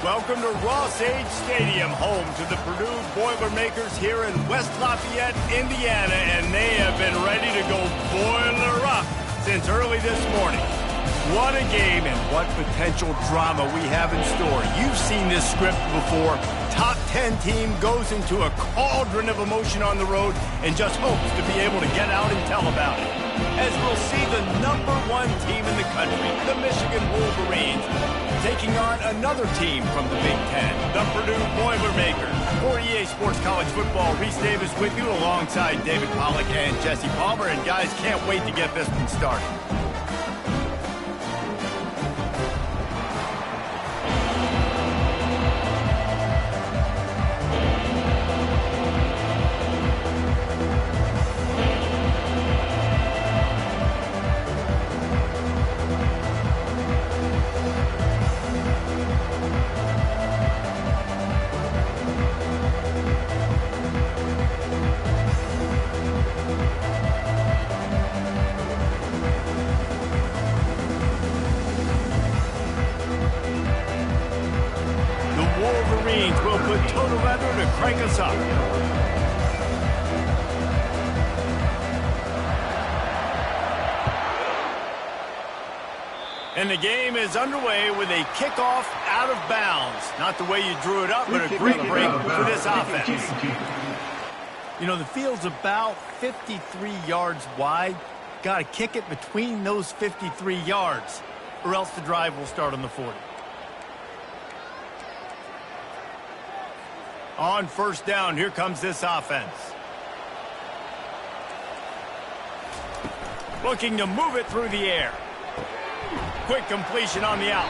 Welcome to Ross-Age Stadium, home to the Purdue Boilermakers here in West Lafayette, Indiana, and they have been ready to go boiler up since early this morning. What a game and what potential drama we have in store. You've seen this script before. Top 10 team goes into a cauldron of emotion on the road and just hopes to be able to get out and tell about it. As we'll see the #1 team in the country, the Michigan Wolverines, taking on another team from the Big Ten, the Purdue Boilermakers. For EA Sports College Football, Reese Davis with you alongside David Pollack and Jesse Palmer. And guys, can't wait to get this one started. Wolverines will put total leather to crank us up. And the game is underway with a kickoff out of bounds. Not the way you drew it up, but a great break for this offense. You know, the field's about 53 yards wide. Got to kick it between those 53 yards, or else the drive will start on the 40. On first down, here comes this offense. Looking to move it through the air. Quick completion on the out.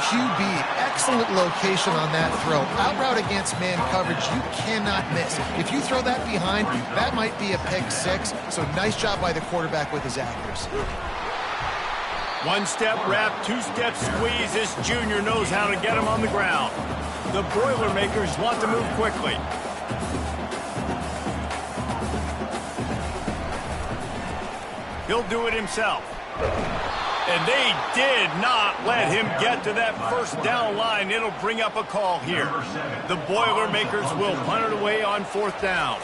QB, excellent location on that throw. Out route against man coverage, you cannot miss. If you throw that behind, that might be a pick six. So nice job by the quarterback with his accuracy. One step wrap, two step squeeze. This junior knows how to get him on the ground. The Boilermakers want to move quickly. He'll do it himself. And they did not let him get to that first down line. It'll bring up a call here. The Boilermakers will punt it away on fourth down.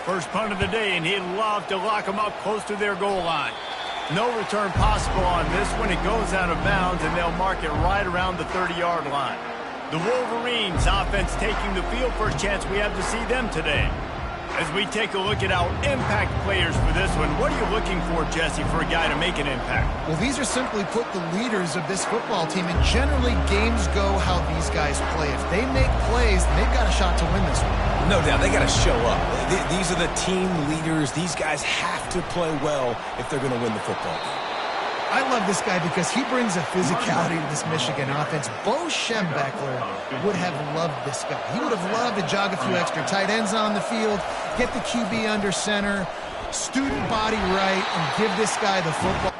First punt of the day, and he'd love to lock them up close to their goal line. No return possible on this one. It goes out of bounds, and they'll mark it right around the 30-yard line. The Wolverines offense taking the field. First chance we have to see them today. As we take a look at our impact players for this one, what are you looking for, Jesse, for a guy to make an impact? Well, these are simply put the leaders of this football team, and generally games go how these guys play. If they make plays, they've got a shot to win this one. No doubt, they got to show up. These are the team leaders. These guys have to play well if they're going to win the football game. I love this guy because he brings a physicality to this Michigan offense. Bo Schembechler would have loved this guy. He would have loved to jog a few extra tight ends on the field, get the QB under center, student body right, and give this guy the football.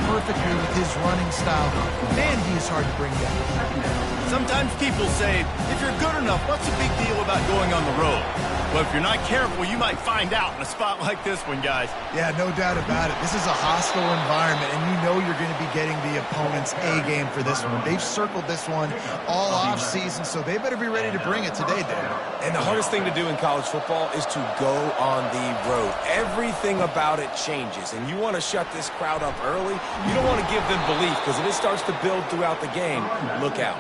perfectly with his running style. Man, he is hard to bring down. Sometimes people say, if you're good enough, what's the big deal about going on the road? Well, if you're not careful, you might find out in a spot like this one, guys. Yeah, no doubt about it. This is a hostile environment, and you know you're going to be getting the opponent's A-game for this one. They've circled this one all off-season, so they better be ready to bring it today, Dave. And the hardest thing to do in college football is to go on the road. Everything about it changes, and you want to shut this crowd up early. You don't want to give them belief, because if it starts to build throughout the game, look out.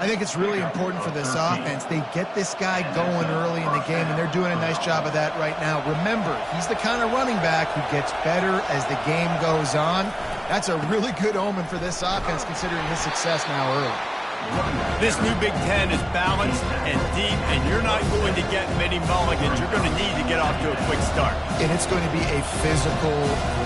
I think it's really important for this offense. They get this guy going early in the game, and they're doing a nice job of that right now. Remember, he's the kind of running back who gets better as the game goes on. That's a really good omen for this offense, considering his success now early. This new Big Ten is balanced and deep, and you're not going to get many mulligans. You're going to need to get off to a quick start. And it's going to be a physical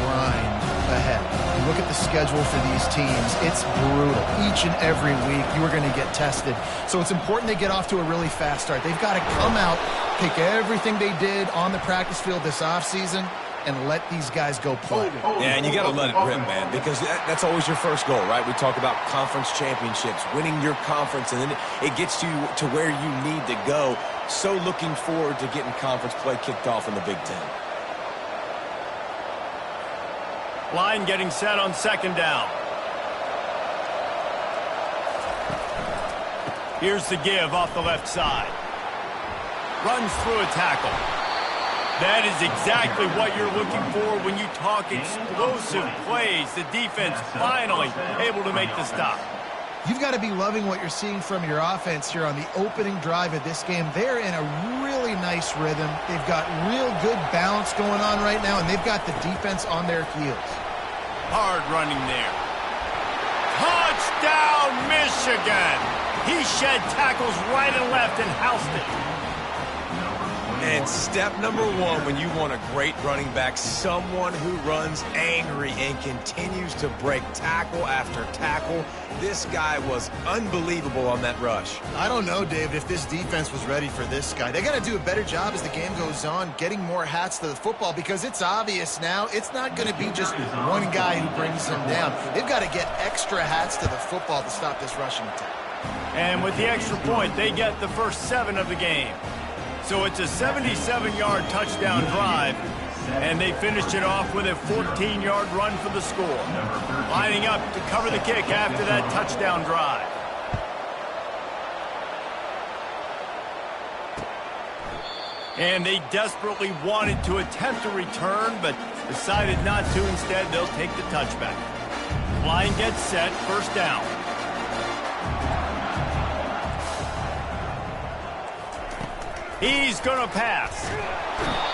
grind ahead. You look at the schedule for these teams, it's brutal. Each and every week, you are going to get tested. So it's important they get off to a really fast start. They've got to come out, pick everything they did on the practice field this offseason, and let these guys go play. Yeah, and you got to let it rip, man, because that's always your first goal, right? We talk about conference championships, winning your conference, and then it gets you to where you need to go. So looking forward to getting conference play kicked off in the Big Ten. Line getting set on second down. Here's the give off the left side. Runs through a tackle. That is exactly what you're looking for when you talk explosive plays. The defense finally able to make the stop. You've got to be loving what you're seeing from your offense here on the opening drive of this game. They're in a really nice rhythm. They've got real good balance going on right now, and they've got the defense on their heels. Hard running there. Touchdown, Michigan! He shed tackles right and left and housed it. And step number one when you want a great running back, someone who runs angry and continues to break tackle after tackle. This guy was unbelievable on that rush. I don't know, David, if this defense was ready for this guy. They got to do a better job as the game goes on, getting more hats to the football, because it's obvious now it's not going to be just one guy who brings him down. They've got to get extra hats to the football to stop this rushing attack. And with the extra point, they get the first 7 of the game. So it's a 77-yard touchdown drive, and they finished it off with a 14-yard run for the score. Lining up to cover the kick after that touchdown drive. And they desperately wanted to attempt a return, but decided not to. Instead, they'll take the touchback. Line gets set, first down. He's going to pass.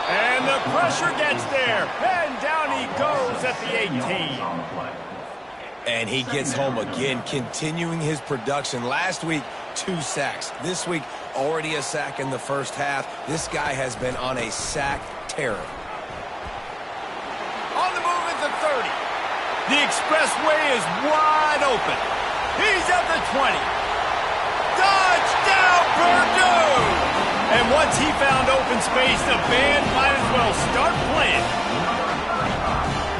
And the pressure gets there. And down he goes at the 18. And he gets home again, continuing his production. Last week, 2 sacks. This week, already a sack in the first half. This guy has been on a sack terror. On the move at the 30. The expressway is wide open. He's at the 20. Touchdown, Purdue! And once he found open space, the band might as well start playing.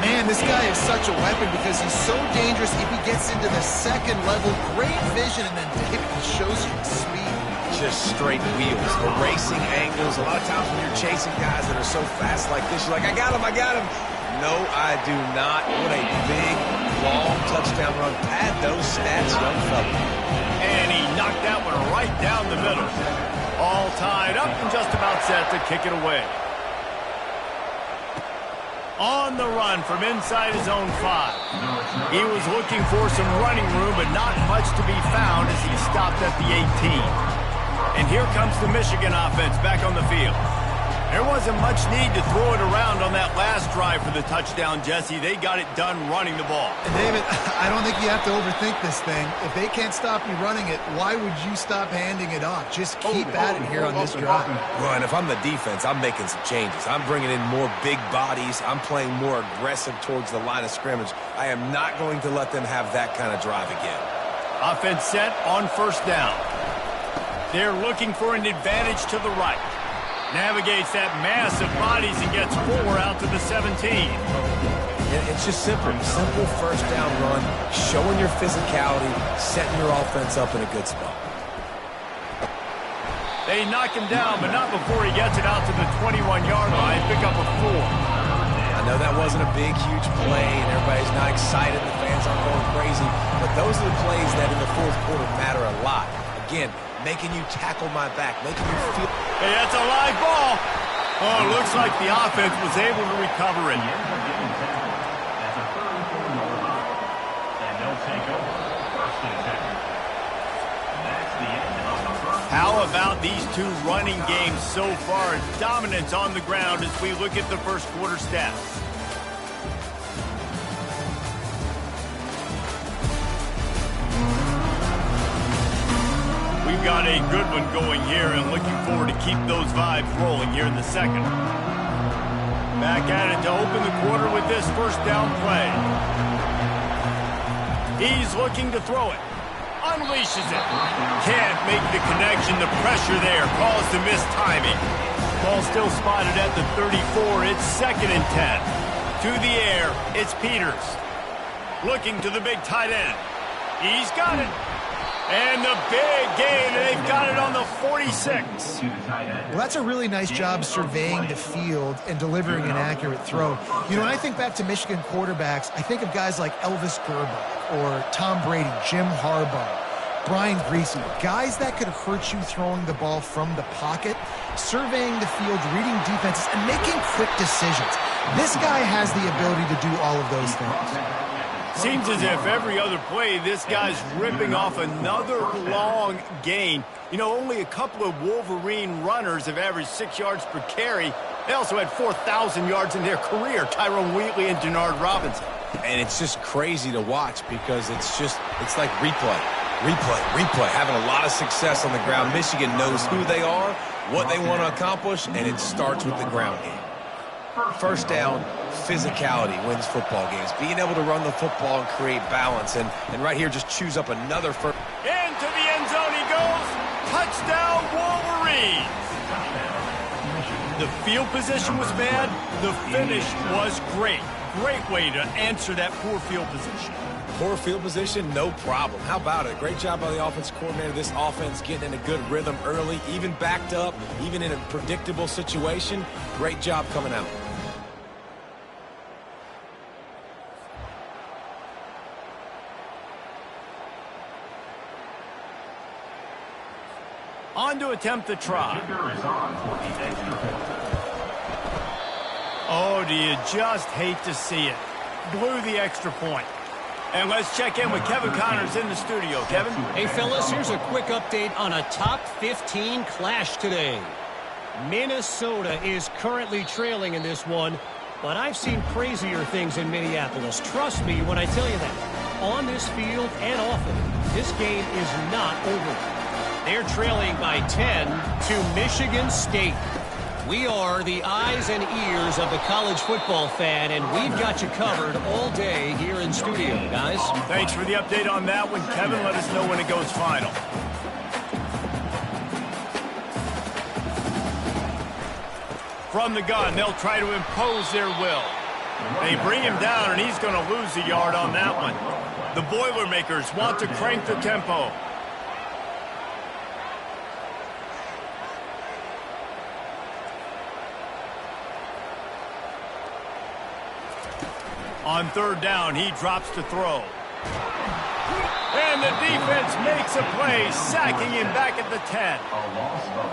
Man, this guy is such a weapon because he's so dangerous if he gets into the second level. Great vision, and then David shows you the speed. Just straight wheels, erasing angles. A lot of times when you're chasing guys that are so fast like this, you're like, I got him, I got him. No, I do not. What a big, long touchdown run. Pad those stats, young fella. And he knocked that one right down the middle. All tied up and just about set to kick it away. On the run from inside his own 5. He was looking for some running room, but not much to be found as he stopped at the 18. And here comes the Michigan offense back on the field. There wasn't much need to throw it around on that last drive for the touchdown, Jesse. They got it done running the ball. And David, I don't think you have to overthink this thing. If they can't stop you running it, why would you stop handing it off? Just keep at it here on this drive. Well, and if I'm the defense, I'm making some changes. I'm bringing in more big bodies. I'm playing more aggressive towards the line of scrimmage. I am not going to let them have that kind of drive again. Offense set on first down. They're looking for an advantage to the right. Navigates that mass of bodies and gets 4 out to the 17. It's just simple. Simple first down run, showing your physicality, setting your offense up in a good spot. They knock him down, but not before he gets it out to the 21-yard line. Pick up a 4. I know that wasn't a big, huge play, and everybody's not excited. The fans aren't going crazy. But those are the plays that in the fourth quarter matter a lot. Again, making you tackle my back, making you feel... Hey, that's a live ball. Oh, it looks like the offense was able to recover it. How about these two running games so far? Dominance on the ground as we look at the first quarter stats. We've got a good one going here and looking forward to keep those vibes rolling here in the second. Back at it to open the quarter with this first down play. He's looking to throw it. Unleashes it. Can't make the connection. The pressure there caused the missed timing. Ball still spotted at the 34. It's 2nd and 10. To the air, it's Peters. Looking to the big tight end. He's got it. And the big gain, and they've got it on the 46. Well, that's a really nice job surveying the field and delivering an accurate throw. You know, when I think back to Michigan quarterbacks, I think of guys like Elvis Gerbach or Tom Brady, Jim Harbaugh, Brian Griese, guys that could hurt you throwing the ball from the pocket, surveying the field, reading defenses, and making quick decisions. This guy has the ability to do all of those things. Seems as if every other play, this guy's ripping off another long gain. You know, only a couple of Wolverine runners have averaged 6 yards per carry. They also had 4,000 yards in their career, Tyrone Wheatley and Denard Robinson. And it's just crazy to watch because it's like replay, having a lot of success on the ground. Michigan knows who they are, what they want to accomplish, and it starts with the ground game. First down, physicality wins football games. Being able to run the football and create balance. And right here, just choose up another first. Into the end zone he goes. Touchdown, Wolverines. The field position was bad. The finish was great. Great way to answer that poor field position. Poor field position, no problem. How about it? Great job by the offensive coordinator. This offense getting in a good rhythm early, even backed up, even in a predictable situation. Great job coming out. On to attempt the try. Oh, do you just hate to see it? Blew the extra point. And let's check in with Kevin Connors in the studio. Kevin? Hey, fellas, here's a quick update on a top 15 clash today. Minnesota is currently trailing in this one, but I've seen crazier things in Minneapolis. Trust me when I tell you that. On this field and off it, this game is not over. They're trailing by 10 to Michigan State. We are the eyes and ears of the college football fan, and we've got you covered all day here in studio, guys. Thanks for the update on that one, Kevin. Let us know when it goes final. From the gun, they'll try to impose their will. They bring him down, and he's going to lose a yard on that one. The Boilermakers want to crank the tempo. On third down, he drops to throw. And the defense makes a play, sacking him back at the 10.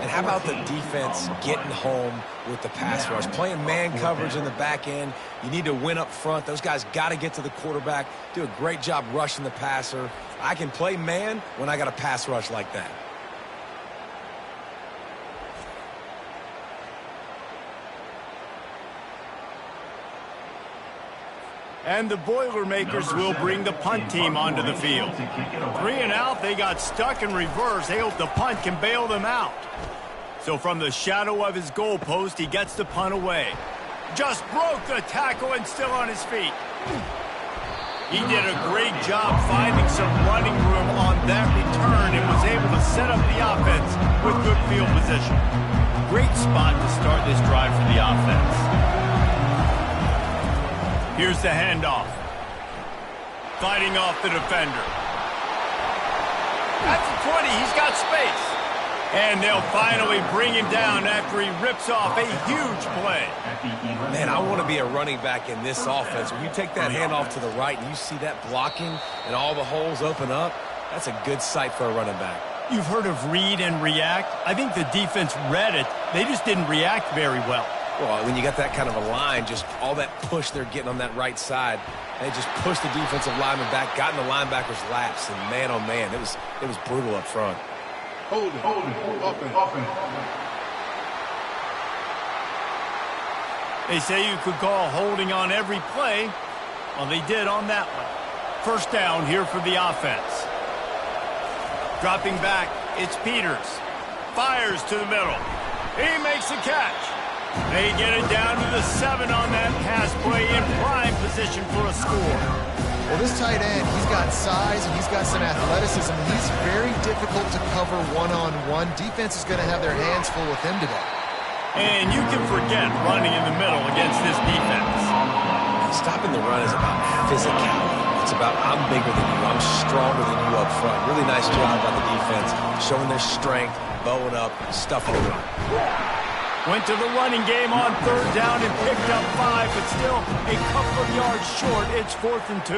And how about the defense getting home with the pass rush? Playing man coverage in the back end. You need to win up front. Those guys got to get to the quarterback. Do a great job rushing the passer. I can play man when I got a pass rush like that. And the Boilermakers will bring the punt team onto the field. 3 and out, they got stuck in reverse. They hope the punt can bail them out. So from the shadow of his goalpost, he gets the punt away. Just broke the tackle and still on his feet. He did a great job finding some running room on that return and was able to set up the offense with good field position. Great spot to start this drive for the offense. Here's the handoff. Fighting off the defender. At the 20, he's got space. And they'll finally bring him down after he rips off a huge play. Man, I want to be a running back in this offense. When you take that handoff to the right and you see that blocking and all the holes open up, that's a good sight for a running back. You've heard of read and react. I think the defense read it. They just didn't react very well. Well, when you got that kind of a line, just all that push they're getting on that right side, they just pushed the defensive lineman back, got in the linebacker's laps, and man, oh man, it was brutal up front. Hold it, open. They say you could call holding on every play. Well, they did on that one. First down here for the offense. Dropping back, it's Peters. Fires to the middle. He makes the catch. They get it down to the 7 on that pass play in prime position for a score. Well, this tight end, he's got size and he's got some athleticism. He's very difficult to cover one-on-one. Defense is going to have their hands full with him today. And you can forget running in the middle against this defense. Stopping the run is about physicality. It's about I'm bigger than you, I'm stronger than you up front. Really nice job by the defense, showing their strength, bowing up, stuffing the run. Went to the running game on third down and picked up 5, but still a couple of yards short. It's 4th and 2.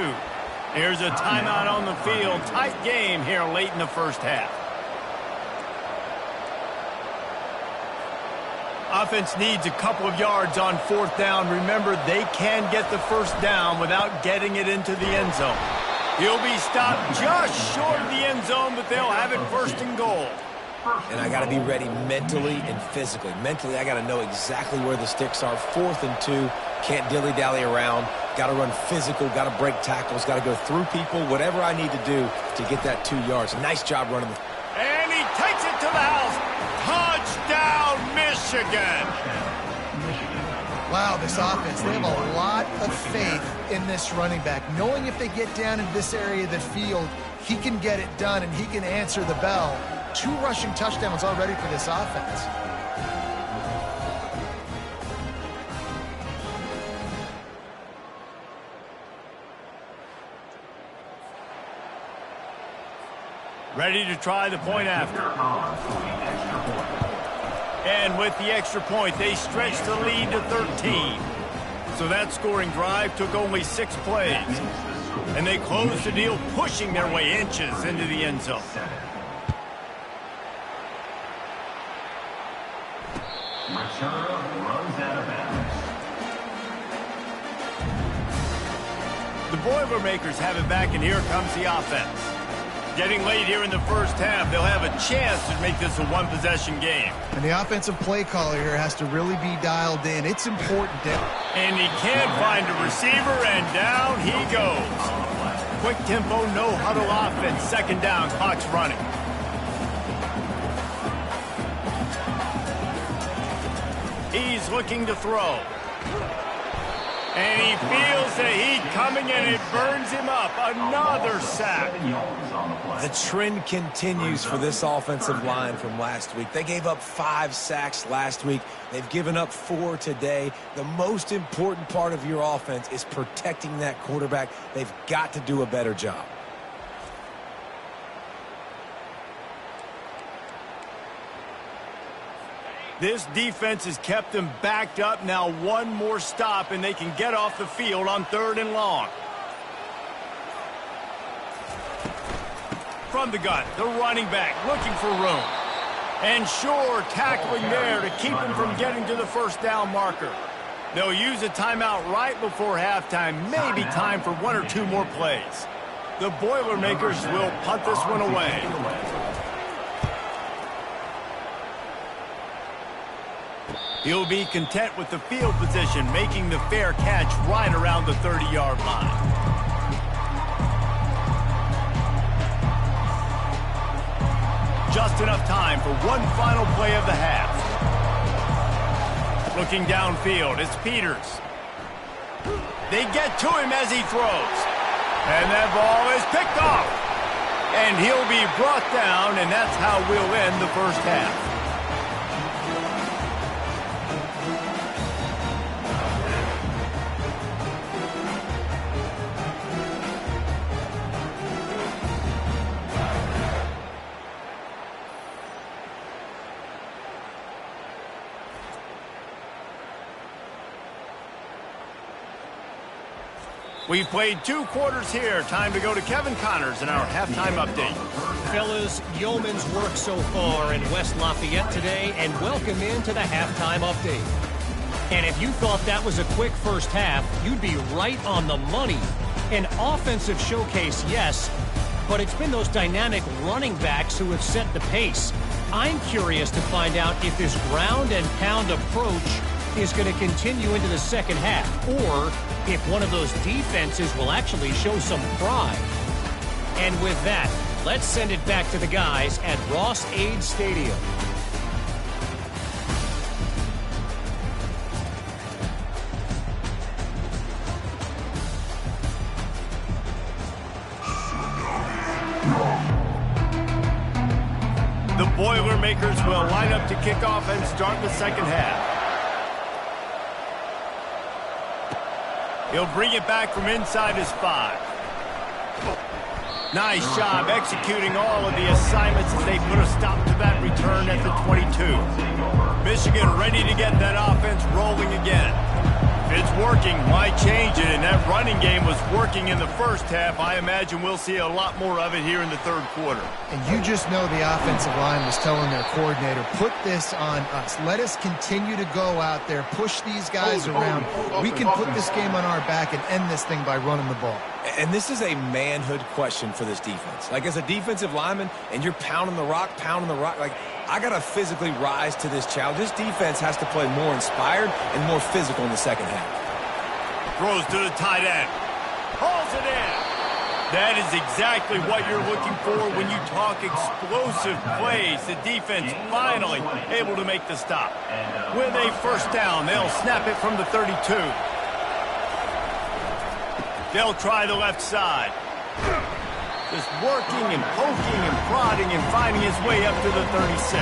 Here's a timeout on the field. Tight game here late in the first half. Offense needs a couple of yards on 4th down. Remember, they can get the first down without getting it into the end zone. He'll be stopped just short of the end zone, but they'll have it 1st and goal. And I got to be ready mentally and physically. Mentally, I got to know exactly where the sticks are. 4th and 2, can't dilly-dally around. Got to run physical, got to break tackles, got to go through people, whatever I need to do to get that 2 yards. Nice job running. And he takes it to the house. Touchdown, Michigan. Wow, this offense, they have a lot of faith in this running back. Knowing if they get down into this area of the field, he can get it done and he can answer the bell. 2 rushing touchdowns already for this offense. Ready to try the point after. And with the extra point, they stretch the lead to 13. So that scoring drive took only 6 plays. And they closed the deal, pushing their way inches into the end zone. Runs out of bounds. The Boilermakers have it back, and here comes the offense. Getting late here in the first half, they'll have a chance to make this a one-possession game. And the offensive play caller here has to really be dialed in. It's important down. And he can't find a receiver, and down he goes. Quick tempo, no huddle offense. 2nd down, clock's running. He's looking to throw. And he feels the heat coming, and it burns him up. Another sack. The trend continues for this offensive line from last week. They gave up 5 sacks last week. They've given up 4 today. The most important part of your offense is protecting that quarterback. They've got to do a better job. This defense has kept them backed up. Now 1 more stop, and they can get off the field on 3rd and long. From the gun, the running back looking for room. And sure, tackling there to keep him from getting to the first down marker. They'll use a timeout right before halftime. Maybe time for 1 or 2 more plays. The Boilermakers will punt this one away. He'll be content with the field position, making the fair catch right around the 30-yard line. Just enough time for one final play of the half. Looking downfield, it's Peters. They get to him as he throws. And that ball is picked off. And he'll be brought down, and that's how we'll end the first half. We've played 2 quarters here. Time to go to Kevin Connors in our halftime update. Fellas, yeoman's work so far in West Lafayette today, and welcome into the halftime update. And if you thought that was a quick first half, you'd be right on the money. An offensive showcase, yes, but it's been those dynamic running backs who have set the pace. I'm curious to find out if this ground and pound approach is going to continue into the second half, or if one of those defenses will actually show some pride. And with that, let's send it back to the guys at Ross-Ade Stadium. The Boilermakers will line up to kick off and start the second half. He'll bring it back from inside his 5. Nice job executing all of the assignments as they put a stop to that return at the 22. Michigan ready to get that offense rolling again. If it's working, why change it? And that running game was working in the first half. I imagine we'll see a lot more of it here in the third quarter. And you just know the offensive line was telling their coordinator, put this on us. Let us continue to go out there, push these guys around. We can put this game on our back and end this thing by running the ball. And this is a manhood question for this defense. Like, as a defensive lineman, and you're pounding the rock, like, I got to physically rise to this challenge. This defense has to play more inspired and more physical in the second half. Throws to the tight end. Hauls it in. That is exactly what you're looking for when you talk explosive plays. The defense finally able to make the stop. With a first down, they'll snap it from the 32. They'll try the left side. Just working and poking and prodding and finding his way up to the 36.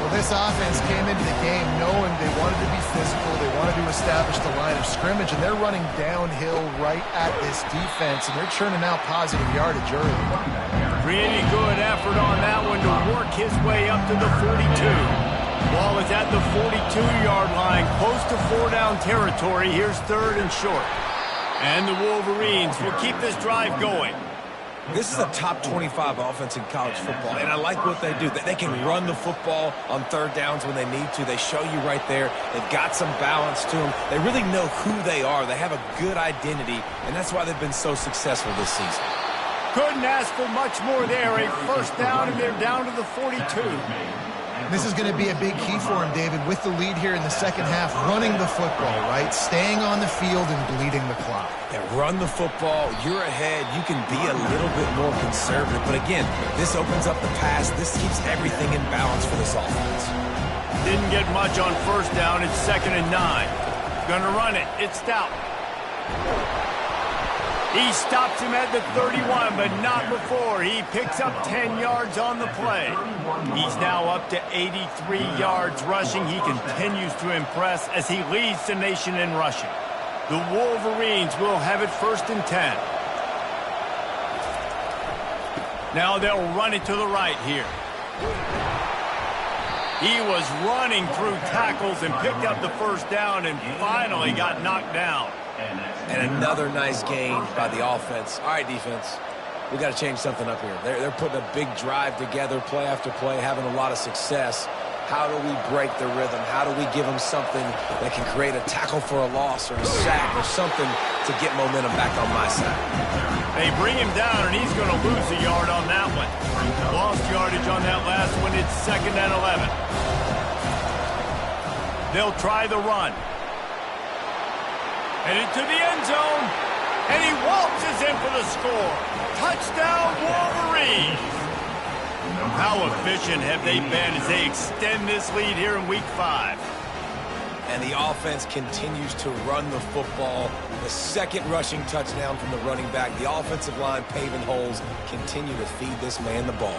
Well, this offense came into the game knowing they wanted to be physical. They wanted to establish the line of scrimmage, and they're running downhill right at this defense, and they're churning out positive yardage early. Pretty good effort on that one to work his way up to the 42. Ball is at the 42-yard line, close to 4-down territory. Here's third and short. And the Wolverines will keep this drive going. This is a top 25 offense in college football, and I like what they do. They can run the football on third downs when they need to. They show you right there. They've got some balance to them. They really know who they are. They have a good identity, and that's why they've been so successful this season. Couldn't ask for much more there. A first down, and they're down to the 42. This is going to be a big key for him, David, with the lead here in the second half, running the football, right? Staying on the field and bleeding the clock. Yeah, run the football. You're ahead. You can be a little bit more conservative. But again, this opens up the pass. This keeps everything in balance for this offense. Didn't get much on first down. It's 2nd and 9. Gonna run it. It's Stout. He stops him at the 31, but not before. He picks up 10 yards on the play. He's now up to 83 yards rushing. He continues to impress as he leads the nation in rushing. The Wolverines will have it 1st and 10. Now they'll run it to the right here. He was running through tackles and picked up the first down and finally got knocked down. And another nice gain by the offense. All right, defense, we got to change something up here. They're putting a big drive together, play after play, having a lot of success. How do we break the rhythm? How do we give them something that can create a tackle for a loss or a sack or something to get momentum back on my side? They bring him down, and he's going to lose a yard on that one. Lost yardage on that last one. It's 2nd and 11. They'll try the run. Headed to the end zone, and he waltzes in for the score. Touchdown, Wolverines! How efficient have they been as they extend this lead here in Week 5? And the offense continues to run the football. The second rushing touchdown from the running back. The offensive line paving holes. Continue to feed this man the ball.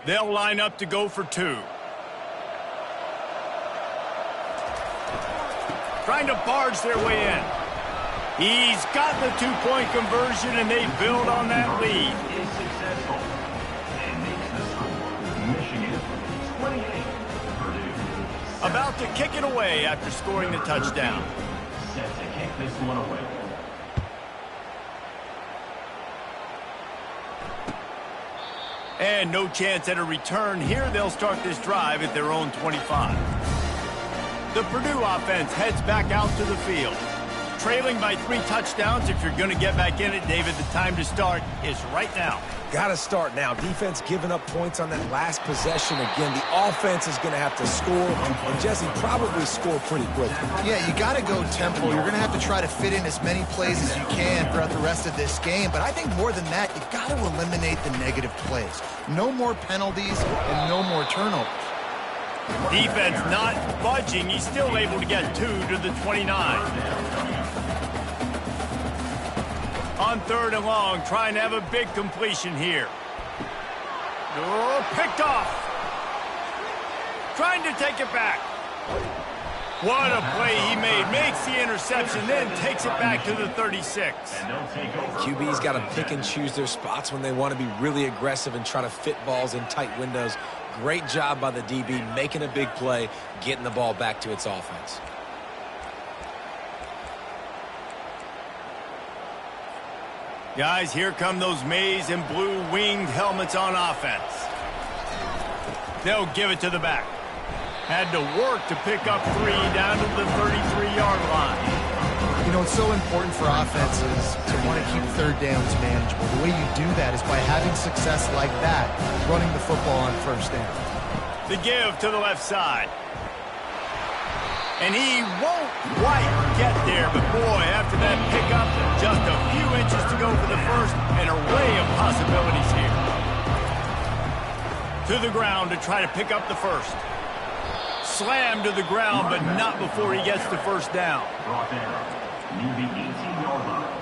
They'll line up to go for 2. trying to barge their way in. He's got the two-point conversion, and they build on that lead. Is successful and makes the score. Michigan 28, Purdue. About to kick it away after scoring the touchdown. Set to kick this one away. And no chance at a return here. They'll start this drive at their own 25. The Purdue offense heads back out to the field. Trailing by 3 touchdowns. If you're going to get back in it, David, the time to start is right now. Got to start now. Defense giving up points on that last possession. Again, the offense is going to have to score, and Jesse probably score pretty quickly. Yeah, you got to go tempo. You're going to have to try to fit in as many plays as you can throughout the rest of this game. But I think more than that, you've got to eliminate the negative plays. No more penalties and no more turnovers. Defense not budging. He's still able to get 2 to the 29. On 3rd and long, trying to have a big completion here. Oh, picked off. Trying to take it back. What a play he made. Makes the interception, then takes it back to the 36. QB's got to pick and choose their spots when they want to be really aggressive and try to fit balls in tight windows. Great job by the DB, making a big play, getting the ball back to its offense. Guys, here come those maize and blue winged helmets on offense. They'll give it to the back. Had to work to pick up 3 down to the 33-yard line. You know, it's so important for offenses to want to keep 3rd downs manageable. The way you do that is by having success like that, running the football on 1st down. The give to the left side. And he won't quite get there, but boy, after that pickup, just a few inches to go for the first, and an array of possibilities here. To the ground to try to pick up the first. Slammed to the ground, but not before he gets the first down. Brought down near the 18-yard line.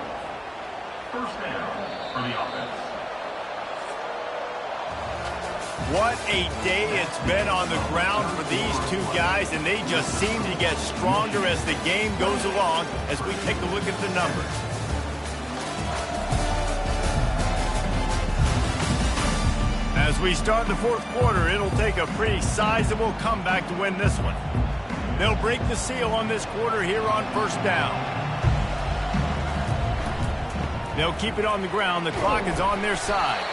First down for the offense. What a day it's been on the ground for these two guys, and they just seem to get stronger as the game goes along as we take a look at the numbers. As we start the 4th quarter, it'll take a pretty sizable comeback to win this one. They'll break the seal on this quarter here on 1st down. They'll keep it on the ground. The clock is on their side.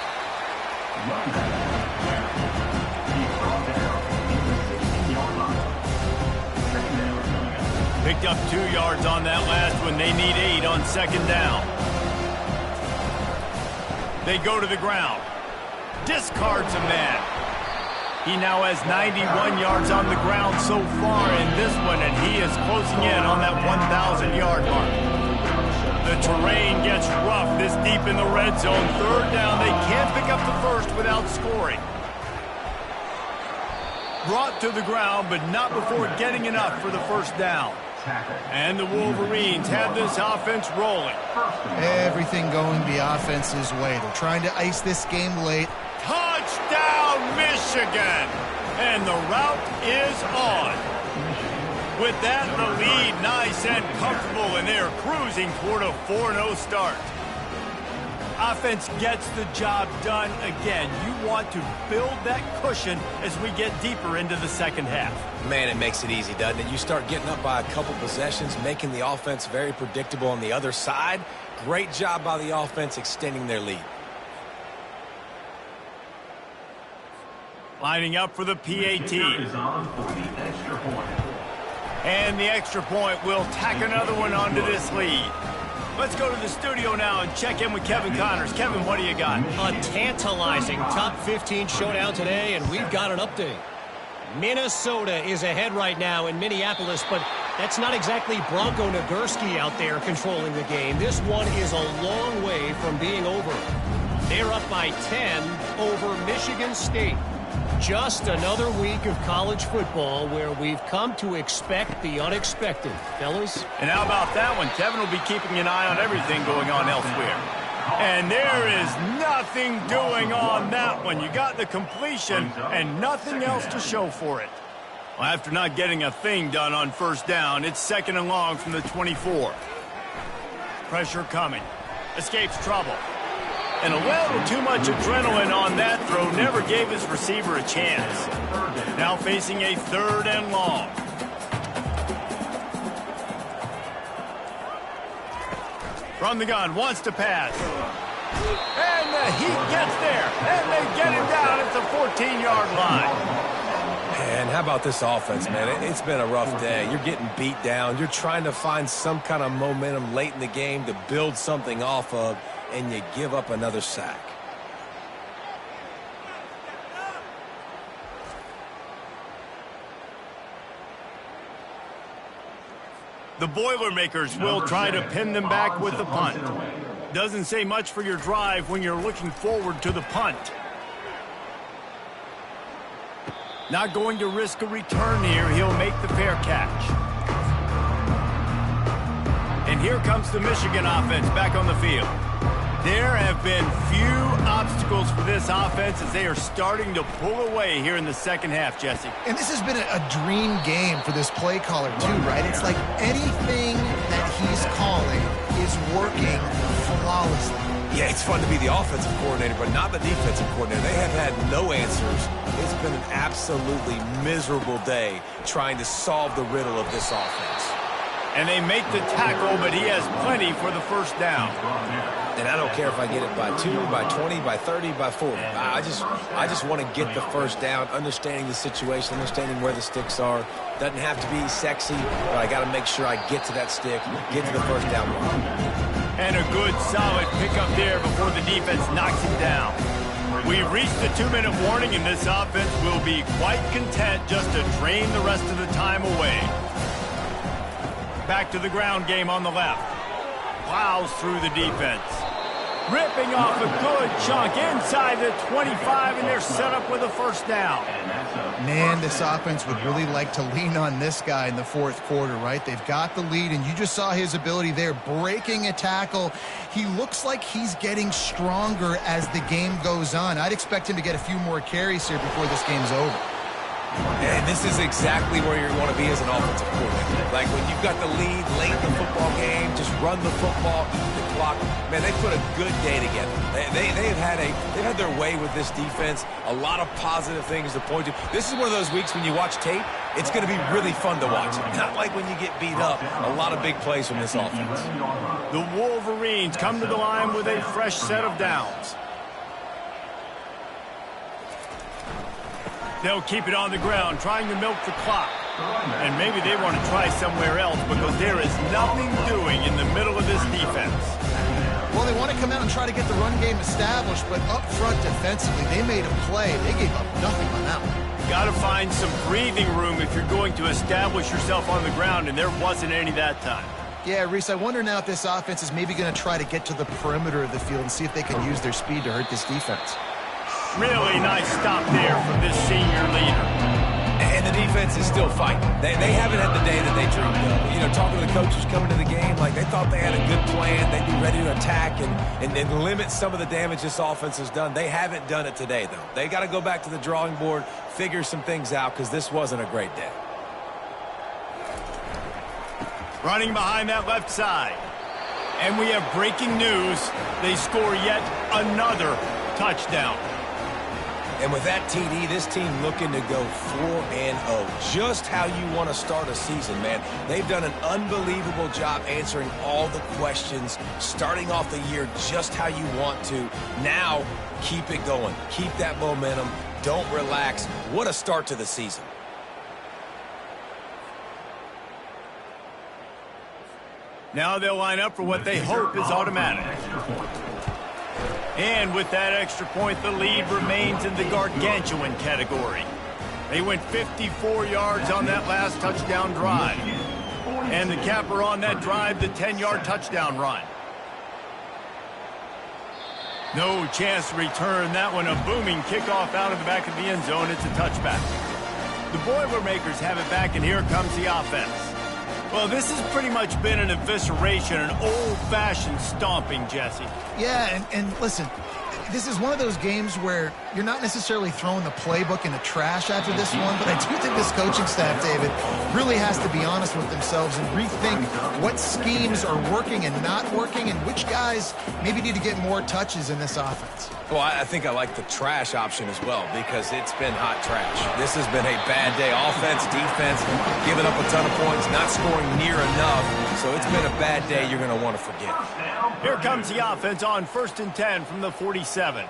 Picked up 2 yards on that last one. They need 8 on 2nd down. They go to the ground. Discards a man. He now has 91 yards on the ground so far in this one, and he is closing in on that 1,000-yard mark. The terrain gets rough this deep in the red zone. 3rd down, they can't pick up the first without scoring. Brought to the ground, but not before getting enough for the first down. And the Wolverines have this offense rolling. Everything going the offense's way. They're trying to ice this game late. Touchdown, Michigan! And the route is on. With that, the lead nice and comfortable, and they're cruising toward a 4-0 start. Offense gets the job done again. You want to build that cushion as we get deeper into the 2nd half. Man, it makes it easy, doesn't it? You start getting up by a couple possessions, making the offense very predictable on the other side. Great job by the offense extending their lead. Lining up for the PAT. Is on for the extra point. And the extra point will tack another one onto this lead. Let's go to the studio now and check in with Kevin Connors. Kevin, what do you got? A tantalizing top 15 showdown today, and we've got an update. Minnesota is ahead right now in Minneapolis, but that's not exactly Bronco Nagurski out there controlling the game. This one is a long way from being over. They're up by 10 over Michigan State. Just another week of college football where we've come to expect the unexpected, fellas. And how about that one? Kevin will be keeping an eye on everything going on elsewhere. And there is nothing doing on that one. You got the completion and nothing else to show for it. Well, after not getting a thing done on first down, it's 2nd and long from the 24. Pressure coming. Escapes trouble. And a little too much adrenaline on that throw never gave his receiver a chance. Now facing a 3rd and long. From the gun, wants to pass. And the Heat gets there. And they get him down at the 14-yard line. And how about this offense, man? It's been a rough day. You're getting beat down. You're trying to find some kind of momentum late in the game to build something off of, and you give up another sack. The Boilermakers will try to pin them back with the punt. Doesn't say much for your drive when you're looking forward to the punt. Not going to risk a return here. He'll make the fair catch. And here comes the Michigan offense back on the field. There have been few obstacles for this offense as they are starting to pull away here in the second half, Jesse. And this has been a dream game for this play caller too, right? It's like anything that he's calling is working flawlessly. Yeah, it's fun to be the offensive coordinator, but not the defensive coordinator. They have had no answers. It's been an absolutely miserable day trying to solve the riddle of this offense. And they make the tackle, but he has plenty for the first down. And I don't care if I get it by 2, by 20, by 30, by 40. I just want to get the first down, understanding the situation, understanding where the sticks are. Doesn't have to be sexy, but I got to make sure I get to that stick, get to the first down line. And a good, solid pickup there before the defense knocks him down. We've reached the 2-minute warning, and this offense will be quite content just to drain the rest of the time away. Back to the ground game on the left. Plows through the defense. Ripping off a good chunk inside the 25, and they're set up with a first down. Man, this offense would really like to lean on this guy in the fourth quarter, right? They've got the lead, and you just saw his ability there, breaking a tackle. He looks like he's getting stronger as the game goes on. I'd expect him to get a few more carries here before this game's over. And this is exactly where you want to be as an offensive coordinator. Like when you've got the lead late in the football game, just run the football, the clock. Man, they put a good day together. They've had their way with this defense. A lot of positive things to point to. This is one of those weeks when you watch tape, it's going to be really fun to watch. Not like when you get beat up. A lot of big plays from this offense. The Wolverines come to the line with a fresh set of downs. They'll keep it on the ground, trying to milk the clock. And maybe they want to try somewhere else because there is nothing doing in the middle of this defense. Well, they want to come out and try to get the run game established, but up front defensively, they made a play. They gave up nothing on that one. Got to find some breathing room if you're going to establish yourself on the ground, and there wasn't any that time. Yeah, Reese, I wonder now if this offense is maybe going to try to get to the perimeter of the field and see if they can use their speed to hurt this defense. Really nice stop there from this senior leader. And the defense is still fighting. They haven't had the day that they dreamed of. You know, talking to the coaches coming to the game, like they thought they had a good plan. They'd be ready to attack and limit some of the damage this offense has done. They haven't done it today, though. They got to go back to the drawing board, figure some things out, because this wasn't a great day. Running behind that left side. And we have breaking news. They score yet another touchdown. And with that TD, this team looking to go 4-0. Just how you want to start a season, man. They've done an unbelievable job answering all the questions, starting off the year just how you want to. Now, keep it going. Keep that momentum. Don't relax. What a start to the season. Now they'll line up for what they hope is automatic. And with that extra point, the lead remains in the gargantuan category. They went 54 yards on that last touchdown drive. And the capper on that drive, the 10-yard touchdown run. No chance to return that one. A booming kickoff out of the back of the end zone. It's a touchback. The Boilermakers have it back, and here comes the offense. Well, this has pretty much been an evisceration, an old-fashioned stomping, Jesse. Yeah, and listen, This is one of those games where you're not necessarily throwing the playbook in the trash after this one, but I do think this coaching staff, David, really has to be honest with themselves and rethink what schemes are working and not working and which guys maybe need to get more touches in this offense. Well, I think I like the trash option as well because it's been hot trash. This has been a bad day. Offense, defense, giving up a ton of points, not scoring near enough. So it's been a bad day you're going to want to forget. Here comes the offense on 1st and 10 from the 47.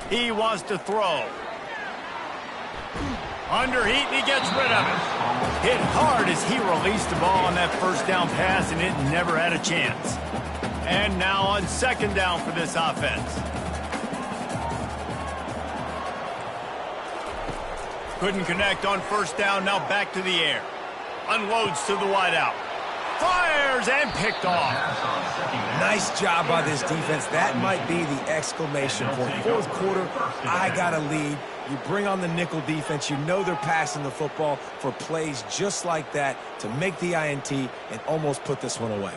He wants to throw. Under heat, and he gets rid of it. Hit hard as he released the ball on that first down pass, and it never had a chance. And now on 2nd down for this offense. Couldn't connect on 1st down, now back to the air. Unloads to the wideout. Fires and picked off. Nice job by this defense. That might be the exclamation point. 4th quarter, I got a lead. You bring on the nickel defense. You know they're passing the football for plays just like that to make the INT and almost put this one away.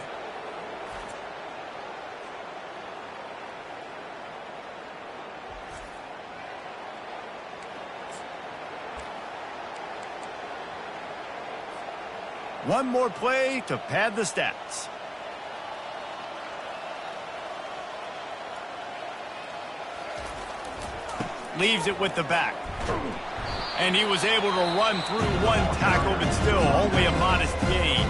One more play to pad the stats. Leaves it with the back. And he was able to run through one tackle, but still only a modest gain.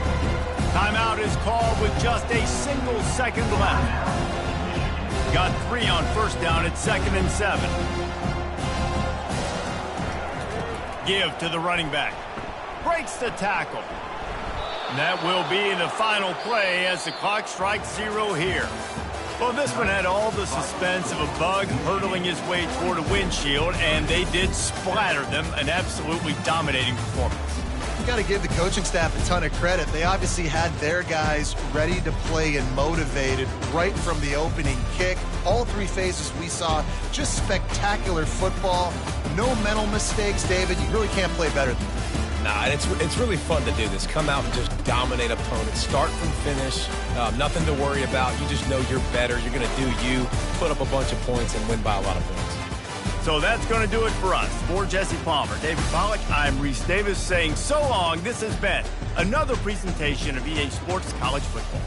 Timeout is called with just a single second left. Got 3 on 1st down at 2nd and 7. Give to the running back. Breaks the tackle. And that will be the final play as the clock strikes 0 here. Well, this one had all the suspense of a bug hurtling his way toward a windshield, and they did splatter them. An absolutely dominating performance. You got to give the coaching staff a ton of credit. They obviously had their guys ready to play and motivated right from the opening kick. All 3 phases we saw, just spectacular football. No mental mistakes, David. You really can't play better than that. Nah, it's really fun to do this. Come out and just dominate opponents. Start from finish. Nothing to worry about. You just know you're better. You're going to do you, put up a bunch of points, and win by a lot of points. So that's going to do it for us. For Jesse Palmer, David Pollack, I'm Reese Davis saying so long. This has been another presentation of EA Sports College Football.